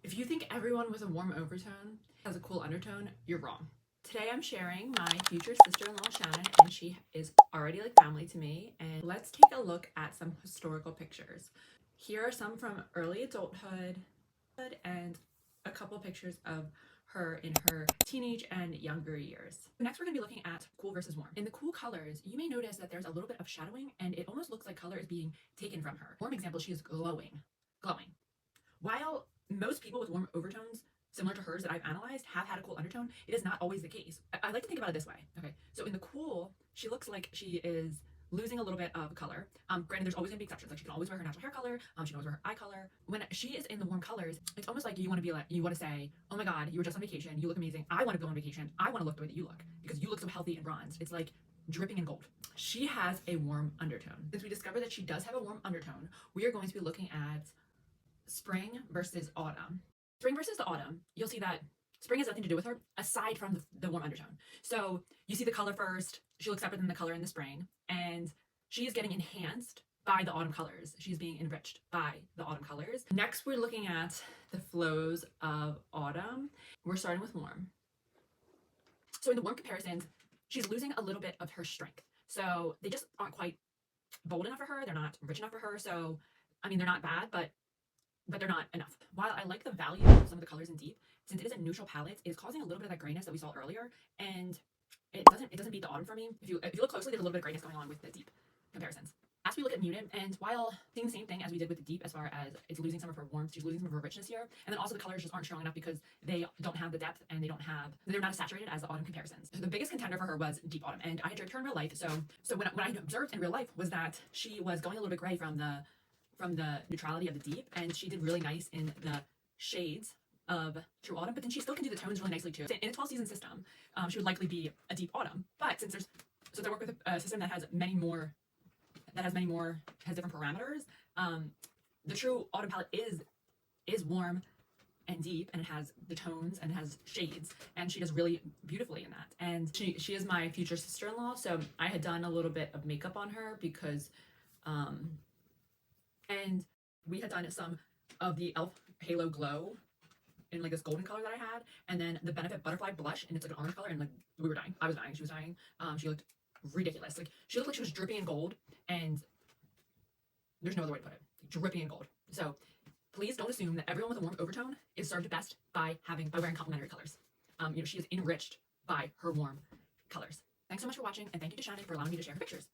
If you think everyone with a warm overtone has a cool undertone, you're wrong. Today I'm sharing my future sister-in-law Shannon, and she is already like family to me. And let's take a look at some historical pictures. Here are some from early adulthood and a couple pictures of her in her teenage and younger years. Next, we're going to be looking at cool versus warm. In the cool colors, you may notice that there's a little bit of shadowing and it almost looks like color is being taken from her. Warm example, she is glowing. While most people with warm overtones similar to hers that I've analyzed have had a cool undertone, it is not always the case. I like to think about it this way. Okay, so in the cool, she looks like she is losing a little bit of color. Granted, there's always gonna be exceptions. Like she can always wear her natural hair color. She can always wear her eye color. When she is in the warm colors, it's almost like you want to say, "Oh my God, you were just on vacation. You look amazing. I want to go on vacation. I want to look the way that you look because you look so healthy and bronzed." It's like dripping in gold. She has a warm undertone. Since we discovered that she does have a warm undertone, we are going to be looking at spring versus autumn. Spring versus the autumn, you'll see that spring has nothing to do with her aside from the warm undertone. So you see the color first, she looks separate than the color in the spring, and she is getting enhanced by the autumn colors. She's being enriched by the autumn colors. Next, we're looking at the flows of autumn. We're starting with warm. So in the warm comparisons, she's losing a little bit of her strength. So they just aren't quite bold enough for her. They're not rich enough for her. So, I mean, they're not bad, but they're not enough. While I like the value of some of the colors in deep, since it is a neutral palette, it is causing a little bit of that grayness that we saw earlier, and it doesn't beat the autumn for me. If you look closely, there's a little bit of grayness going on with the deep comparisons. As we look at muted, and while seeing the same thing as we did with the deep, as far as it's losing some of her warmth, she's losing some of her richness here, and then also the colors just aren't strong enough because they don't have the depth and they're not as saturated as the autumn comparisons. So the biggest contender for her was deep autumn, and I had draped her in real life. So when I observed in real life was that she was going a little bit gray from the neutrality of the deep, and she did really nice in the shades of true autumn, but then she still can do the tones really nicely too. In a 12 season system, she would likely be a deep autumn, but since they work with a system that has different parameters, the true autumn palette is warm and deep, and it has the tones and it has shades, and she does really beautifully in that. And she is my future sister-in-law, so I had done a little bit of makeup on her because and we had done some of the e.l.f. Halo Glow in like this golden color that I had, and then the Benefit Butterfly Blush, and it's like an orange color, and like we were dying. I was dying. She was dying. She looked ridiculous. Like she looked like she was dripping in gold, and there's no other way to put it. Dripping in gold. So please don't assume that everyone with a warm overtone is served best by wearing complementary colors. She is enriched by her warm colors. Thanks so much for watching, and thank you to Shannon for allowing me to share her pictures.